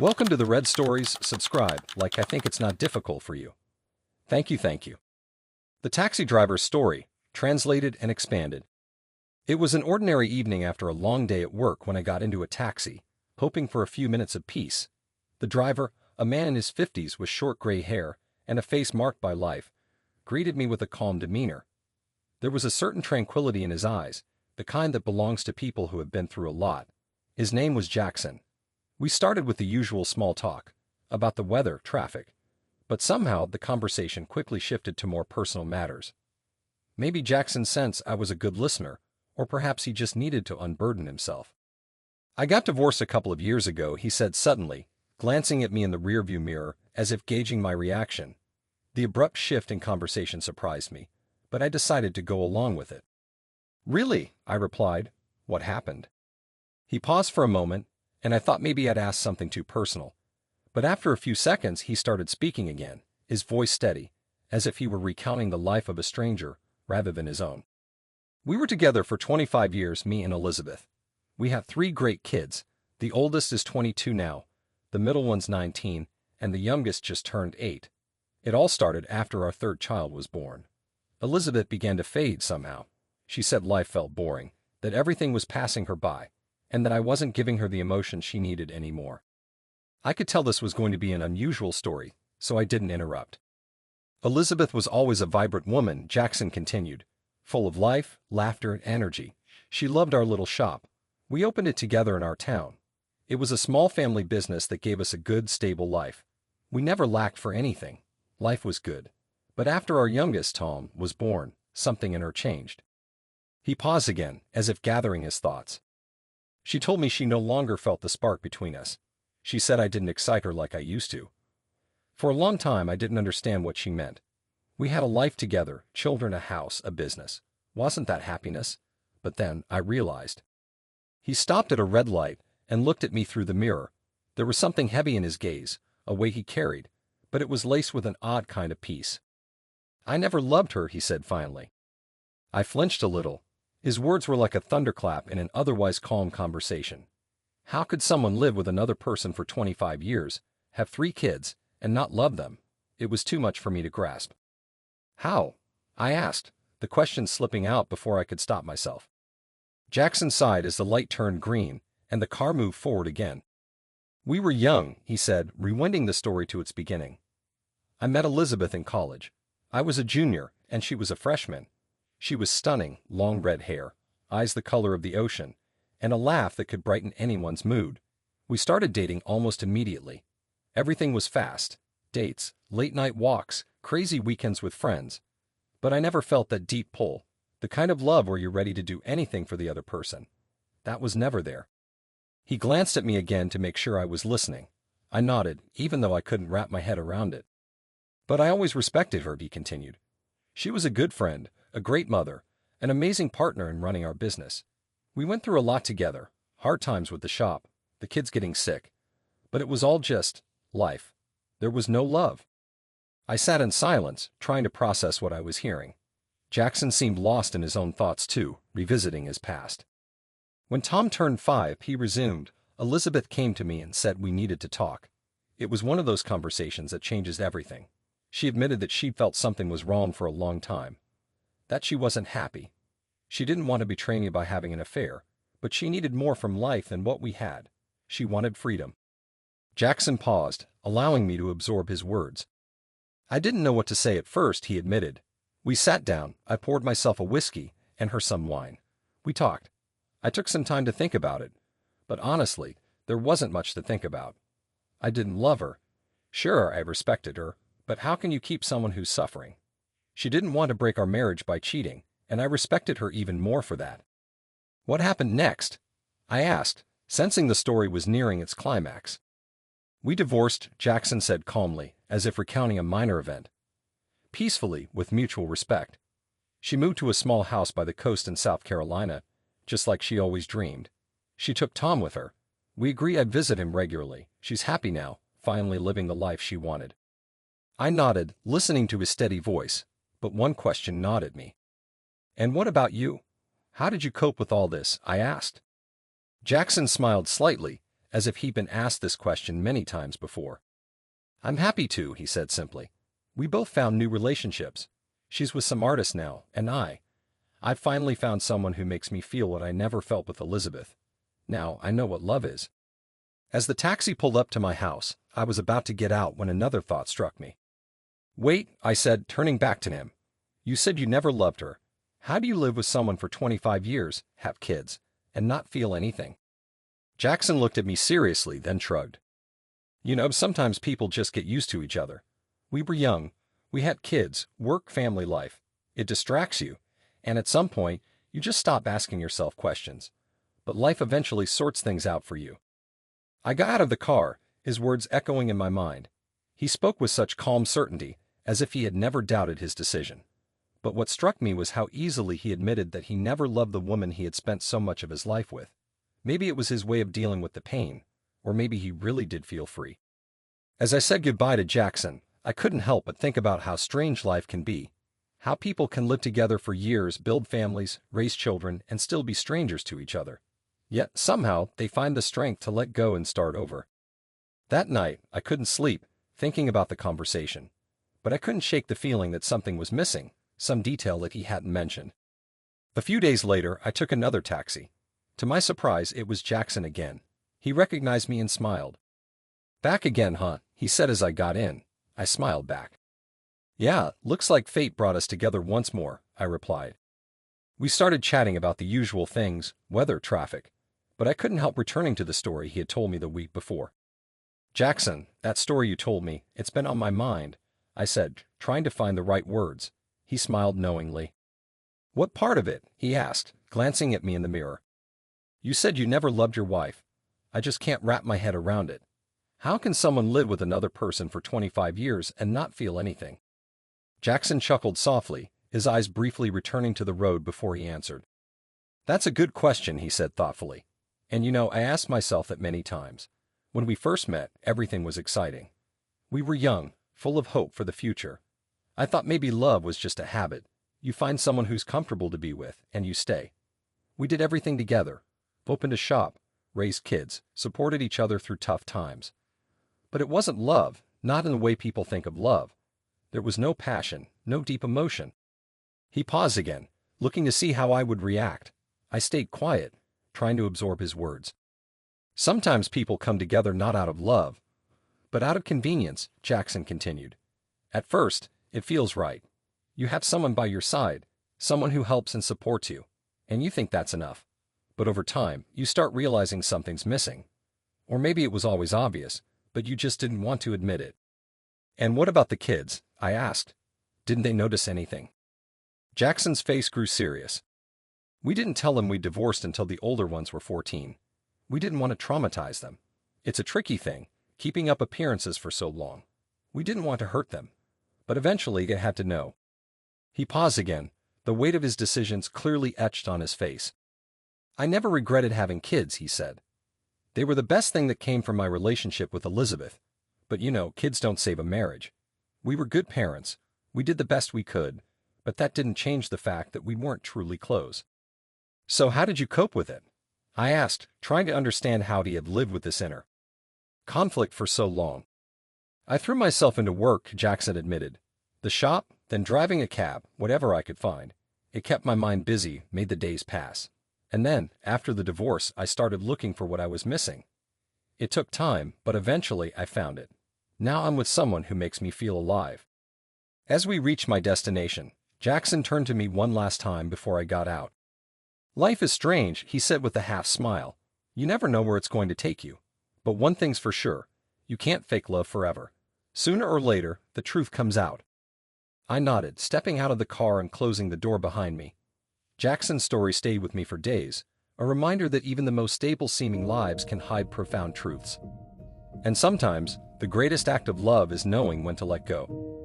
Welcome to the Red Stories. Subscribe, like I think it's not difficult for you. Thank you, thank you. The Taxi Driver's Story, translated and expanded. It was an ordinary evening after a long day at work when I got into a taxi, hoping for a few minutes of peace. The driver, a man in his 50s with short gray hair and a face marked by life, greeted me with a calm demeanor. There was a certain tranquility in his eyes, the kind that belongs to people who have been through a lot. His name was Jackson. We started with the usual small talk about the weather, traffic, but somehow the conversation quickly shifted to more personal matters. Maybe Jackson sensed I was a good listener, or perhaps he just needed to unburden himself. "I got divorced a couple of years ago," he said suddenly, glancing at me in the rearview mirror as if gauging my reaction. The abrupt shift in conversation surprised me, but I decided to go along with it. "Really?" I replied. "What happened?" He paused for a moment, and I thought maybe I'd asked something too personal. But after a few seconds, he started speaking again, his voice steady, as if he were recounting the life of a stranger rather than his own. "We were together for 25 years, me and Elizabeth. We have 3 great kids. The oldest is 22 now, the middle one's 19, and the youngest just turned 8. It all started after our 3rd child was born. Elizabeth began to fade somehow. She said life felt boring, that everything was passing her by, and that I wasn't giving her the emotion she needed anymore." I could tell this was going to be an unusual story, so I didn't interrupt. "Elizabeth was always a vibrant woman," Jackson continued, "full of life, laughter, and energy. She loved our little shop. We opened it together in our town. It was a small family business that gave us a good, stable life. We never lacked for anything. Life was good. But after our youngest, Tom, was born, something in her changed." He paused again, as if gathering his thoughts. "She told me she no longer felt the spark between us. She said I didn't excite her like I used to. For a long time, I didn't understand what she meant. We had a life together, children, a house, a business. Wasn't that happiness? But then I realized." He stopped at a red light and looked at me through the mirror. There was something heavy in his gaze, a way he carried, but it was laced with an odd kind of peace. "I never loved her," he said finally. I flinched a little. His words were like a thunderclap in an otherwise calm conversation. How could someone live with another person for 25 years, have 3 kids, and not love them? It was too much for me to grasp. "How?" I asked, the question slipping out before I could stop myself. Jackson sighed as the light turned green, and the car moved forward again. "We were young," he said, rewinding the story to its beginning. "I met Elizabeth in college. I was a junior, and she was a freshman. She was stunning, long red hair, eyes the color of the ocean, and a laugh that could brighten anyone's mood. We started dating almost immediately. Everything was fast: dates, late-night walks, crazy weekends with friends. But I never felt that deep pull, the kind of love where you're ready to do anything for the other person. That was never there." He glanced at me again to make sure I was listening. I nodded, even though I couldn't wrap my head around it. "But I always respected her," he continued. "She was a good friend, a great mother, an amazing partner in running our business. We went through a lot together, hard times with the shop, the kids getting sick, but it was all just life. There was no love." I sat in silence, trying to process what I was hearing. Jackson seemed lost in his own thoughts too, revisiting his past. "When Tom turned 5, he resumed, Elizabeth came to me and said we needed to talk. It was one of those conversations that changes everything. She admitted that she felt something was wrong for a long time, that she wasn't happy. She didn't want to betray me by having an affair, but she needed more from life than what we had. She wanted freedom." Jackson paused, allowing me to absorb his words. "I didn't know what to say at first," he admitted. "We sat down, I poured myself a whiskey and her some wine. We talked. I took some time to think about it, but honestly, there wasn't much to think about. I didn't love her. Sure, I respected her, but how can you keep someone who's suffering? She didn't want to break our marriage by cheating, and I respected her even more for that." "What happened next?" I asked, sensing the story was nearing its climax. "We divorced," Jackson said calmly, as if recounting a minor event. "Peacefully, with mutual respect. She moved to a small house by the coast in South Carolina, just like she always dreamed. She took Tom with her. We agreed I'd visit him regularly. She's happy now, finally living the life she wanted." I nodded, listening to his steady voice, but one question gnawed at me. "And what about you? How did you cope with all this?" I asked. Jackson smiled slightly, as if he'd been asked this question many times before. "I'm happy to," he said simply. "We both found new relationships. She's with some artist now, and I've finally found someone who makes me feel what I never felt with Elizabeth. Now I know what love is." As the taxi pulled up to my house, I was about to get out when another thought struck me. "Wait," I said, turning back to him. "You said you never loved her. How do you live with someone for 25 years, have kids, and not feel anything?" Jackson looked at me seriously, then shrugged. "You know, sometimes people just get used to each other. We were young. We had kids, work, family life. It distracts you, and at some point, you just stop asking yourself questions. But life eventually sorts things out for you." I got out of the car, his words echoing in my mind. He spoke with such calm certainty, as if he had never doubted his decision. But what struck me was how easily he admitted that he never loved the woman he had spent so much of his life with. Maybe it was his way of dealing with the pain, or maybe he really did feel free. As I said goodbye to Jackson, I couldn't help but think about how strange life can be. How people can live together for years, build families, raise children, and still be strangers to each other. Yet, somehow, they find the strength to let go and start over. That night, I couldn't sleep, thinking about the conversation. But I couldn't shake the feeling that something was missing, some detail that he hadn't mentioned. A few days later, I took another taxi. To my surprise, it was Jackson again. He recognized me and smiled. "Back again, huh?" he said as I got in. I smiled back. "Yeah, looks like fate brought us together once more," I replied. We started chatting about the usual things, weather, traffic. But I couldn't help returning to the story he had told me the week before. "Jackson, that story you told me, it's been on my mind," I said, trying to find the right words. He smiled knowingly. "What part of it?" he asked, glancing at me in the mirror. "You said you never loved your wife. I just can't wrap my head around it. How can someone live with another person for 25 years and not feel anything?" Jackson chuckled softly, his eyes briefly returning to the road before he answered. "That's a good question," he said thoughtfully. "And you know, I asked myself that many times. When we first met, everything was exciting. We were young, full of hope for the future. I thought maybe love was just a habit. You find someone who's comfortable to be with, and you stay. We did everything together, opened a shop, raised kids, supported each other through tough times. But it wasn't love, not in the way people think of love. There was no passion, no deep emotion." He paused again, looking to see how I would react. I stayed quiet, trying to absorb his words. "Sometimes people come together not out of love, but out of convenience," Jackson continued. "At first, it feels right. You have someone by your side, someone who helps and supports you, and you think that's enough. But over time, you start realizing something's missing. Or maybe it was always obvious, but you just didn't want to admit it." "And what about the kids?" I asked. "Didn't they notice anything?" Jackson's face grew serious. "We didn't tell them we divorced until the older ones were 14. We didn't want to traumatize them. It's a tricky thing, keeping up appearances for so long. We didn't want to hurt them. But eventually they had to know." He paused again, the weight of his decisions clearly etched on his face. "I never regretted having kids," he said. "They were the best thing that came from my relationship with Elizabeth. But you know, kids don't save a marriage. We were good parents. We did the best we could, but that didn't change the fact that we weren't truly close." "So how did you cope with it?" I asked, trying to understand how he had lived with this inner conflict for so long. "I threw myself into work," Jackson admitted. "The shop, then driving a cab, whatever I could find. It kept my mind busy, made the days pass. And then, after the divorce, I started looking for what I was missing. It took time, but eventually I found it. Now I'm with someone who makes me feel alive." As we reached my destination, Jackson turned to me one last time before I got out. "Life is strange," he said with a half smile. "You never know where it's going to take you. But one thing's for sure, you can't fake love forever. Sooner or later, the truth comes out." I nodded, stepping out of the car and closing the door behind me. Jackson's story stayed with me for days, a reminder that even the most stable-seeming lives can hide profound truths. And sometimes, the greatest act of love is knowing when to let go.